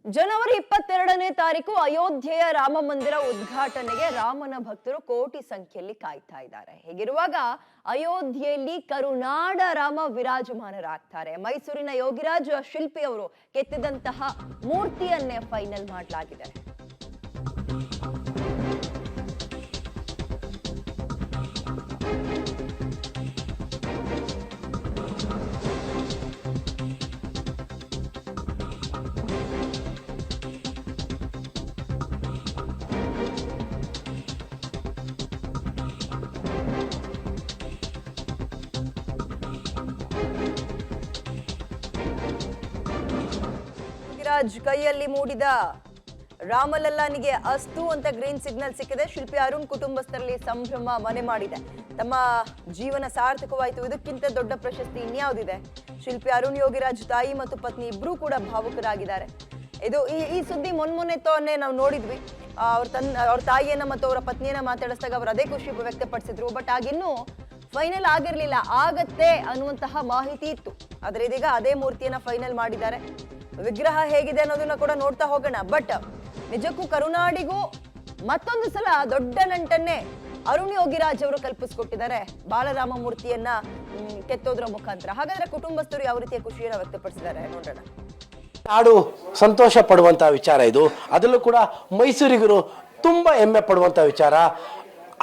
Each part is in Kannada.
ಜನವರಿ 22ನೇ ತಾರೀಕು ಅಯೋಧ್ಯೆಯ ರಾಮ ಮಂದಿರ ಉದ್ಘಾಟನೆಗೆ ರಾಮನ ಭಕ್ತರು ಕೋಟಿ ಸಂಖ್ಯೆಯಲ್ಲಿ ಕಾಯ್ತಾ ಇದ್ದಾರೆ. ಹೀಗಿರುವಾಗ ಅಯೋಧ್ಯೆಯಲ್ಲಿ ಕರುನಾಡ ರಾಮ ವಿರಾಜಮಾನರಾಗ್ತಾರೆ. ಮೈಸೂರಿನ ಯೋಗಿರಾಜ್ ಶಿಲ್ಪಿ ಅವರು ಕೆತ್ತಿದಂತಹ ಮೂರ್ತಿಯನ್ನೇ ಫೈನಲ್ ಮಾಡಲಾಗಿದೆ. ಕೈಯಲ್ಲಿ ಮೂಡಿದ ರಾಮಲಲ್ಲಾನಿಗೆ ಅಸ್ತು ಅಂತ ಗ್ರೀನ್ ಸಿಗ್ನಲ್ ಸಿಕ್ಕಿದೆ. ಶಿಲ್ಪಿ ಅರುಣ್ ಕುಟುಂಬಸ್ಥರಲ್ಲಿ ಸಂಭ್ರಮ ಮನೆ ಮಾಡಿದೆ. ತಮ್ಮ ಜೀವನ ಸಾರ್ಥಕವಾಯಿತು, ಇದಕ್ಕಿಂತ ದೊಡ್ಡ ಪ್ರಶಸ್ತಿ ಇನ್ಯಾವುದಿದೆ? ಶಿಲ್ಪಿ ಅರುಣ್ ಯೋಗಿರಾಜ್ ತಾಯಿ ಮತ್ತು ಪತ್ನಿ ಇಬ್ರು ಕೂಡ ಭಾವುಕರಾಗಿದ್ದಾರೆ. ಇದು ಈ ಸುದ್ದಿ ಮೊನ್ನೆ ನಾವು ನೋಡಿದ್ವಿ. ಅವ್ರ ತಾಯಿಯನ್ನ ಮತ್ತು ಅವರ ಪತ್ನಿಯನ್ನ ಮಾತಾಡಿಸಿದಾಗ ಅವರು ಅದೇ ಖುಷಿ ವ್ಯಕ್ತಪಡಿಸಿದ್ರು. ಬಟ್ ಆಗಿನ್ನೂ ಫೈನಲ್ ಆಗಿರ್ಲಿಲ್ಲ. ಆಗತ್ತೆ ಅನ್ನುವಂತಹ ಮಾಹಿತಿ ಇತ್ತು. ಆದ್ರೆ ಇದೀಗ ಅದೇ ಮೂರ್ತಿಯನ್ನ ಫೈನಲ್ ಮಾಡಿದ್ದಾರೆ. ವಿಗ್ರಹ ಹೇಗಿದೆ ಅನ್ನೋದನ್ನ ಕೂಡ ನೋಡ್ತಾ ಹೋಗೋಣ. ಬಟ್ ನಿಜಕ್ಕೂ ಕರುನಾಡಿಗೂ ಮತ್ತೊಂದು ಸಲ ದೊಡ್ಡ ನಂಟನ್ನೇ ಅರುಣ್ ಯೋಗಿರಾಜ್ ಅವರು ಕಲ್ಪಿಸ್ಕೊಟ್ಟಿದ್ದಾರೆ ಬಾಲರಾಮ ಮೂರ್ತಿಯನ್ನ ಕೆತ್ತೋದ್ರ ಮುಖಾಂತರ. ಹಾಗಾದ್ರೆ ಕುಟುಂಬಸ್ಥರು ಯಾವ ರೀತಿಯ ಖುಷಿಯನ್ನ ವ್ಯಕ್ತಪಡಿಸಿದ್ದಾರೆ ನೋಡೋಣ. ನಾಡು ಸಂತೋಷ ಪಡುವಂತಹ ವಿಚಾರ ಇದು. ಅದರಲ್ಲೂ ಕೂಡ ಮೈಸೂರಿಗರು ತುಂಬಾ ಹೆಮ್ಮೆ ಪಡುವಂತಹ ವಿಚಾರ.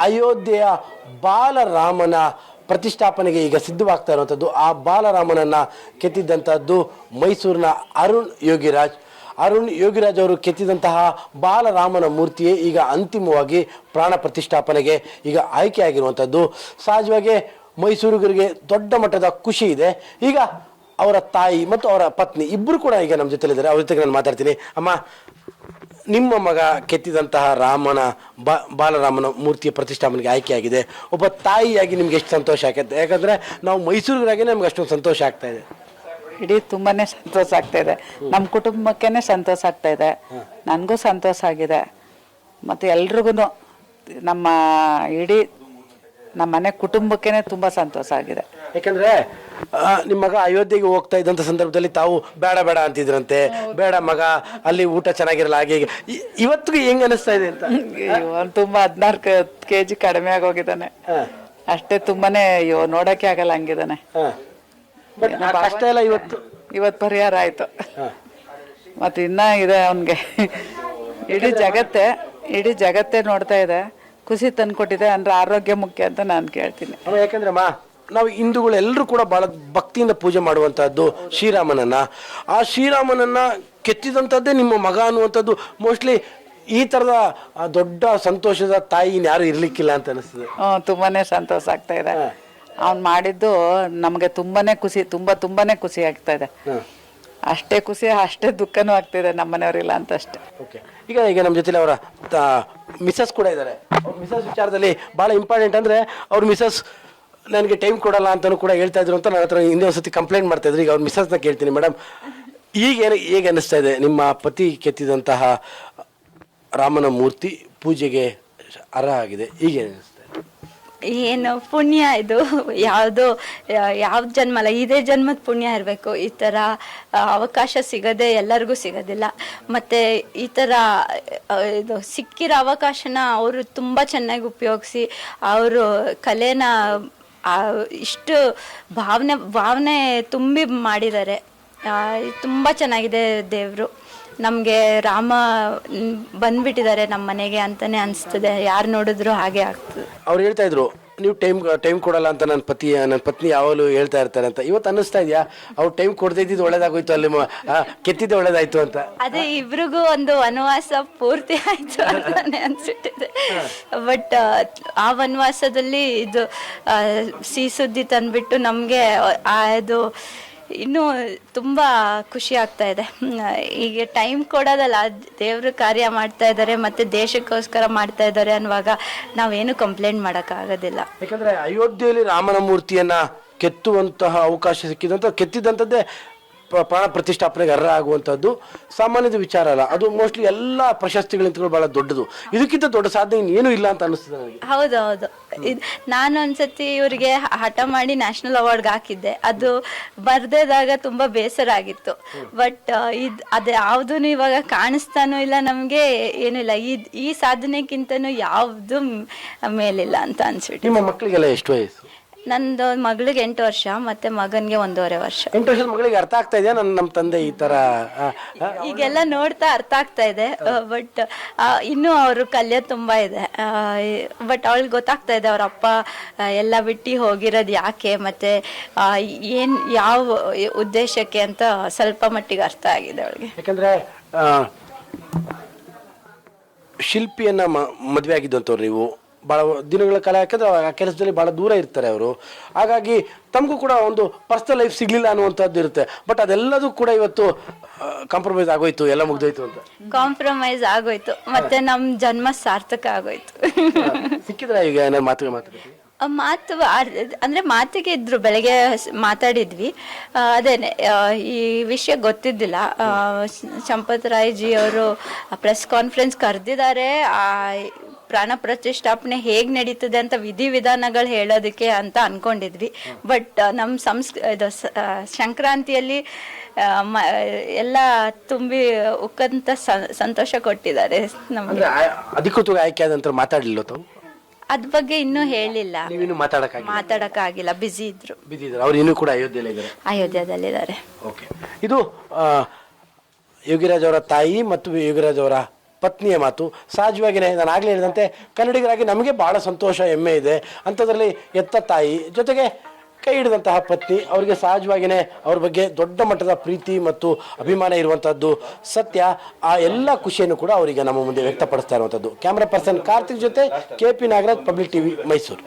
ಅಯೋಧ್ಯೆಯ ಬಾಲರಾಮನ ಪ್ರತಿಷ್ಠಾಪನೆಗೆ ಈಗ ಸಿದ್ಧವಾಗ್ತಾ ಇರುವಂಥದ್ದು. ಆ ಬಾಲರಾಮನನ್ನ ಕೆತ್ತಿದ್ದಂಥದ್ದು ಮೈಸೂರಿನ ಅರುಣ್ ಯೋಗಿರಾಜ್ ಅವರು ಕೆತ್ತಿದಂತಹ ಬಾಲರಾಮನ ಮೂರ್ತಿಯೇ ಈಗ ಅಂತಿಮವಾಗಿ ಪ್ರಾಣ ಪ್ರತಿಷ್ಠಾಪನೆಗೆ ಈಗ ಆಯ್ಕೆಯಾಗಿರುವಂಥದ್ದು. ಸಹಜವಾಗಿ ಮೈಸೂರಿಗರಿಗೆ ದೊಡ್ಡ ಮಟ್ಟದ ಖುಷಿ ಇದೆ. ಈಗ ಅವರ ತಾಯಿ ಮತ್ತು ಅವರ ಪತ್ನಿ ಇಬ್ಬರು ಕೂಡ ಈಗ ನಮ್ಮ ಜೊತೆಲಿದ್ದಾರೆ. ಅವ್ರ ಜೊತೆಗೆ ನಾನು ಮಾತಾಡ್ತೀನಿ. ಅಮ್ಮ, ನಿಮ್ಮ ಮಗ ಕೆತ್ತಿದಂತಹ ಬಾಲರಾಮನ ಮೂರ್ತಿಯ ಪ್ರತಿಷ್ಠಾಪನೆಗೆ ಆಯ್ಕೆಯಾಗಿದೆ. ಒಬ್ಬ ತಾಯಿಯಾಗಿ ನಿಮ್ಗೆ ಎಷ್ಟು ಸಂತೋಷ ಆಗುತ್ತೆ? ಯಾಕಂದ್ರೆ ನಾವು ಮೈಸೂರಿಗರಾಗಿ ನಮ್ಗೆ ಅಷ್ಟೊಂದು ಸಂತೋಷ ಆಗ್ತಾ ಇದೆ. ಇಡೀ ತುಂಬಾನೇ ಸಂತೋಷ ಆಗ್ತಾ ಇದೆ. ನಮ್ಮ ಕುಟುಂಬಕ್ಕೇನೆ ಸಂತೋಷ ಆಗ್ತಾ ಇದೆ. ನನಗೂ ಸಂತೋಷ ಆಗಿದೆ. ಮತ್ತು ಎಲ್ರಿಗೂ ನಮ್ಮ ಇಡೀ ನಮ್ಮ ಮನೆ ಕುಟುಂಬಕ್ಕೇನೆ ತುಂಬಾ ಸಂತೋಷ ಆಗಿದೆ. ಯಾಕಂದ್ರೆ ನಿಮ್ಮ ಮಗ ಅಯೋಧ್ಯೆಗೆ ಹೋಗ್ತಾ ಇದ್ದಂಥ ಸಂದರ್ಭದಲ್ಲಿ ತಾವು ಬೇಡ ಅಂತಿದ್ರಂತೆ. ಬೇಡ ಮಗ, ಅಲ್ಲಿ ಊಟ ಚೆನ್ನಾಗಿರಲ್ಲ, ಹಾಗೆ ಇವತ್ತಿಗೂ ಹೆಂಗ್ ಅನಿಸ್ತಾ ಇದೆ ಅಂತ? ತುಂಬಾ 14 kg ಕಡಿಮೆ ಆಗೋಗಿದ್ದಾನೆ ಅಷ್ಟೇ. ತುಂಬಾನೇ ನೋಡಕ್ಕೆ ಆಗಲ್ಲ ಹಂಗಿದ್ದಾನೆ. ಕಷ್ಟ ಎಲ್ಲ ಇವತ್ತು ಪರಿಹಾರ ಆಯ್ತು. ಮತ್ತೆ ಇನ್ನ ಇದೆ ಅವನ್ಗೆ. ಇಡೀ ಜಗತ್ತೇ ನೋಡ್ತಾ ಇದೆ. ಖುಷಿ ತಂದ್ಕೊಟ್ಟಿದೆ. ಅಂದ್ರೆ ಆರೋಗ್ಯ ಮುಖ್ಯ ಅಂತ ನಾನು ಕೇಳ್ತೀನಿ. ಯಾಕಂದ್ರೆ ನಾವು ಹಿಂದೂಗಳು ಎಲ್ಲರೂ ಕೂಡ ಬಹಳ ಭಕ್ತಿಯಿಂದ ಪೂಜೆ ಮಾಡುವಂತಹದ್ದು ಶ್ರೀರಾಮನನ್ನ. ಆ ಶ್ರೀರಾಮನನ್ನ ಕೆತ್ತಿದಂಥದ್ದೇ ನಿಮ್ಮ ಮಗ ಅನ್ನುವಂಥದ್ದು ಮೋಸ್ಟ್ಲಿ ಈ ತರದ ದೊಡ್ಡ ಸಂತೋಷದ ತಾಯಿ ಯಾರು ಇರ್ಲಿಕ್ಕಿಲ್ಲ ಅಂತ ಅನಿಸ್ತದೆ. ತುಂಬಾನೇ ಸಂತೋಷ ಆಗ್ತಾ ಇದೆ. ಅವ್ನು ಮಾಡಿದ್ದು ನಮಗೆ ತುಂಬಾನೇ ಖುಷಿ ಆಗ್ತಾ ಇದೆ. ಅಷ್ಟೇ ಖುಷಿ ಅಷ್ಟೇ ದುಃಖನೂ ಆಗ್ತಿದೆ ನಮ್ಮ ಮನೆಯವರಿಲ್ಲ ಅಂತ ಅಷ್ಟೇ. ಈಗ ನಮ್ಮ ಜೊತೆ ಅವರ ಮಿಸಸ್ ಕೂಡ ಇದ್ದಾರೆ. ಮಿಸಸ್ ವಿಚಾರದಲ್ಲಿ ಬಹಳ ಇಂಪಾರ್ಟೆಂಟ್ ಅಂದ್ರೆ ಅವ್ರ ಮಿಸಸ್ ನನಗೆ ಟೈಮ್ ಕೊಡಲ್ಲ ಅಂತಲೂ ಕೂಡ ಹೇಳ್ತಾ ಇದ್ರು ಅಂತ ನನ್ನ ಹತ್ರ ಹಿಂದೆ ಒಂದ್ಸತಿ ಕಂಪ್ಲೇಂಟ್ ಮಾಡ್ತಾ ಇದ್ರು. ಈಗ ಅವ್ರ ಮಿಸಸ್ನ ಕೇಳ್ತೀನಿ. ಮೇಡಮ್, ಹೇಗೆ ಅನ್ನಿಸ್ತಾ ಇದೆ ನಿಮ್ಮ ಪತಿ ಕೆತ್ತಿದಂತಹ ರಾಮನ ಮೂರ್ತಿ ಪೂಜೆಗೆ ಅರ್ಹ ಆಗಿದೆ? ಹೀಗೆ ಅನ್ನಿಸ್ತಾ ಇದೆ? ಏನು ಪುಣ್ಯ ಇದು. ಯಾವ ಜನ್ಮ ಅಲ್ಲ, ಇದೇ ಜನ್ಮದ ಪುಣ್ಯ ಇರಬೇಕು. ಈ ಥರ ಅವಕಾಶ ಸಿಗದೆ ಎಲ್ಲರಿಗೂ ಸಿಗೋದಿಲ್ಲ. ಮತ್ತು ಈ ಥರ ಇದು ಸಿಕ್ಕಿರೋ ಅವಕಾಶನ ಅವರು ತುಂಬ ಚೆನ್ನಾಗಿ ಉಪಯೋಗಿಸಿ ಅವರು ಕಲೆನ ಇಷ್ಟು ಭಾವನೆ ತುಂಬಿ ಮಾಡಿದ್ದಾರೆ. ತುಂಬ ಚೆನ್ನಾಗಿದೆ. ದೇವರು ನಮಗೆ ರಾಮ ಬಂದ್ಬಿಟ್ಟಿದ್ದಾರೆ ನಮ್ಮ ಮನೆಗೆ ಅಂತಾನೆ ಅನಿಸ್ತದೆ. ಯಾರು ನೋಡಿದ್ರು ಹಾಗೆ ಆಗ್ತದೆ. ಅವ್ರು ಹೇಳ್ತಾ ಇದ್ರು ನೀವು ಟೈಮ್ ಕೊಡಲ್ಲ ಅಂತ ನನ್ನ ಪತ್ನಿ ಯಾವಾಗಲೂ ಹೇಳ್ತಾ ಇರ್ತಾರೆ ಅಂತ. ಇವತ್ತು ಅನ್ನಿಸ್ತಾ ಇದೆಯಾ ಅವ್ರು ಟೈಮ್ ಕೊಡದೇ ಇದ್ದಿದ್ದು ಒಳ್ಳೇದಾಗೋಯ್ತು, ಅಲ್ಲಿ ಕೆತ್ತಿದ್ದೆ ಒಳ್ಳೇದಾಯ್ತು ಅಂತ? ಅದೇ ಇಬ್ರಿಗೂ ಒಂದು ವನವಾಸ ಪೂರ್ತಿ ಆಯ್ತು ಅಂತಾನೆ ಅನ್ಸಿಟ್ಟಿದೆ. ಬಟ್ ಆ ವನವಾಸದಲ್ಲಿ ಇದು ಸಿಹಿ ಸುದ್ದಿ ತಂದ್ಬಿಟ್ಟು ನಮಗೆ ಅದು ಇನ್ನೂ ತುಂಬ ಖುಷಿ ಆಗ್ತಾ ಇದೆ. ಈಗ ಟೈಮ್ ಕೊಡೋದಲ್ಲ, ದೇವ್ರ ಕಾರ್ಯ ಮಾಡ್ತಾ ಇದ್ದಾರೆ ಮತ್ತು ದೇಶಕ್ಕೋಸ್ಕರ ಮಾಡ್ತಾ ಇದ್ದಾರೆ ಅನ್ನುವಾಗ ನಾವೇನು ಕಂಪ್ಲೇಂಟ್ ಮಾಡೋಕ್ಕಾಗೋದಿಲ್ಲ. ಯಾಕಂದರೆ ಅಯೋಧ್ಯೆಯಲ್ಲಿ ರಾಮನ ಮೂರ್ತಿಯನ್ನು ಕೆತ್ತುವಂತಹ ಅವಕಾಶ ಸಿಕ್ಕಿದಂಥ ಕೆತ್ತಿದಂಥದ್ದೇ ಪ್ರಾಣ ಪ್ರತಿಷ್ಠಾಪನೆಗೆ ಅರ್ಹ ಆಗುವಂಥದ್ದು ಸಾಮಾನ್ಯದ ವಿಚಾರ ಅಲ್ಲ. ಅದು ಮೋಸ್ಟ್ಲಿ ಎಲ್ಲ ಪ್ರಶಸ್ತಿಗಳಿಂತ ಬಹಳ ದೊಡ್ಡದು. ಇದಕ್ಕಿಂತ ದೊಡ್ಡ ಸಾಧನೆ ಏನೂ ಇಲ್ಲ ಅಂತ ಅನಿಸ್ತದೆ ನನಗೆ. ಹೌದು ನಾನು ಒಂದ್ಸತಿ ಇವ್ರಿಗೆ ಹಠ ಮಾಡಿ ನ್ಯಾಷನಲ್ ಅವಾರ್ಡ್ಗೆ ಹಾಕಿದ್ದೆ. ಅದು ಬರ್ದೇದಾಗ ತುಂಬಾ ಬೇಸರ ಆಗಿತ್ತು. ಬಟ್ ಅದು ಯಾವುದೂ ಇವಾಗ ಕಾಣಿಸ್ತಾನೂ ಇಲ್ಲ ನಮ್ಗೆ, ಏನೂ ಇಲ್ಲ. ಈ ಸಾಧನೆಗಿಂತನೂ ಯಾವ್ದು ಮೇಲಿಲ್ಲ ಅಂತ ಅನ್ಸ್ಬಿಟ್ಟು. ನಿಮ್ಮ ಮಕ್ಕಳಿಗೆಲ್ಲ ಎಷ್ಟು ವಯಸ್ಸು? ನಂದು ಮಗಳಿಗೆ 8 ವರ್ಷ ಮತ್ತೆ ಮಗನ್ಗೆ 1.5 ವರ್ಷ. 8 ವರ್ಷದ ಮಗಳಿಗೆ ಅರ್ಥ ಆಗ್ತಾ ಇದೆಯಾ ನಮ್ಮ ತಂದೆ ಈ ತರ ಈಗೆಲ್ಲ ನೋಡ್ತಾ ಅರ್ಥ ಆಗ್ತಾ ಇದೆ. ಬಟ್ ಇನ್ನೂ ಅವರು ಕಲಿಯೋದು ತುಂಬಾ ಇದೆ. ಬಟ್ ಅವಳಿಗೆ ಗೊತ್ತಾಗ್ತಾ ಇದೆ ಅವ್ರ ಅಪ್ಪ ಎಲ್ಲ ಬಿಟ್ಟು ಹೋಗಿರೋದು ಯಾಕೆ, ಮತ್ತೆ ಯಾವ ಉದ್ದೇಶಕ್ಕೆ ಅಂತ ಸ್ವಲ್ಪ ಮಟ್ಟಿಗೆ ಅರ್ಥ ಆಗಿದೆ ಅವಳಿಗೆ. ಯಾಕಂದ್ರೆ ಶಿಲ್ಪಿಯನ್ನ ಮದುವೆ ಆಗಿದ್ದಂಥವ್ರು ನೀವು ಭಾಳ ದಿನಗಳ ಕಾಲ, ಯಾಕಂದ್ರೆ ಆ ಕೆಲಸದಲ್ಲಿ ಭಾಳ ದೂರ ಇರ್ತಾರೆ ಅವರು. ಹಾಗಾಗಿ ತಮಗೂ ಕೂಡ ಒಂದು ಪರ್ಸನಲ್ ಲೈಫ್ ಸಿಗ್ಲಿಲ್ಲ ಅನ್ನುವಂಥದ್ದು ಇರುತ್ತೆ. ಬಟ್ ಅದೆಲ್ಲದೂ ಕೂಡ ಇವತ್ತು ಕಾಂಪ್ರಮೈಸ್ ಆಗೋಯ್ತು, ಎಲ್ಲ ಮುಗ್ದೋಯ್ತು ಅಂತ. ಕಾಂಪ್ರಮೈಸ್ ಆಗೋಯ್ತು, ಮತ್ತೆ ನಮ್ಮ ಜನ್ಮ ಸಾರ್ಥಕ ಆಗೋಯ್ತು. ಸಿಕ್ಕಿದ್ರ ಈಗ ಏನಾದ್ರು ಅಂದ್ರೆ ಮಾತಿಗೆ ಇದ್ರು, ಬೆಳಗ್ಗೆ ಮಾತಾಡಿದ್ವಿ. ಅದೇನೆ ಈ ವಿಷಯ ಗೊತ್ತಿದ್ದಿಲ್ಲ. ಚಂಪತ್ ರಾಯ್ ಜಿ ಅವರು ಪ್ರೆಸ್ ಕಾನ್ಫರೆನ್ಸ್ ಕರೆದಿದ್ದಾರೆ. ಪ್ರಾಣ ಪ್ರತಿಷ್ಠಾಪನೆ ಹೇಗೆ ನಡೀತದೆ ಅಂತ ವಿಧಿವಿಧಾನಗಳು ಹೇಳೋದಕ್ಕೆ ಅಂತ ಅನ್ಕೊಂಡಿದ್ವಿ. ಬಟ್ ನಮ್ಮ ಸಂಕ್ರಾಂತಿಯಲ್ಲಿ ಎಲ್ಲ ತುಂಬಿ ಉಕ್ಕಂತ ಸಂತೋಷ ಕೊಟ್ಟಿದ್ದಾರೆ ನಮಗೆ. ಅಧಿಕೃತವಾಗಿ ಆಯ್ಕೆ ಆದಂತ ಮಾತಾಡಲಿಲ್ಲ ತಾವು? ಅದ್ ಬಗ್ಗೆ ಇನ್ನೂ ಹೇಳಿಲ್ಲ, ಮಾತಾಡಕ್ಕಾಗಿಲ್ಲ, ಬಿಸಿ ಇದ್ರು. ಅವ್ರು ಇನ್ನೂ ಕೂಡ ಅಯೋಧ್ಯದಲ್ಲಿದ್ದಾರೆ. ಇದು ಯೋಗಿರಾಜ್ ಅವರ ತಾಯಿ ಮತ್ತು ಯೋಗಿರಾಜ್ ಅವರ ಪತ್ನಿಯ ಮಾತು. ಸಹಜವಾಗಿಯೇ ನಾನು ಆಗಲೇ ಹೇಳಿದಂತೆ ಕನ್ನಡಿಗರಾಗಿ ನಮಗೆ ಭಾಳ ಸಂತೋಷ, ಹೆಮ್ಮೆ ಇದೆ. ಅಂಥದ್ರಲ್ಲಿ ಎತ್ತ ತಾಯಿ ಜೊತೆಗೆ ಕೈ ಹಿಡಿದಂತಹ ಪತ್ನಿ, ಅವರಿಗೆ ಸಹಜವಾಗಿಯೇ ಅವ್ರ ಬಗ್ಗೆ ದೊಡ್ಡ ಮಟ್ಟದ ಪ್ರೀತಿ ಮತ್ತು ಅಭಿಮಾನ ಇರುವಂಥದ್ದು ಸತ್ಯ. ಆ ಎಲ್ಲ ಖುಷಿಯನ್ನು ಕೂಡ ಅವರಿಗೆ ನಮ್ಮ ಮುಂದೆ ವ್ಯಕ್ತಪಡಿಸ್ತಾ ಇರುವಂಥದ್ದು. ಕ್ಯಾಮ್ರಾ ಪರ್ಸನ್ ಕಾರ್ತಿಕ್ ಜೊತೆ KP Nagaraj, public TV, Mysuru.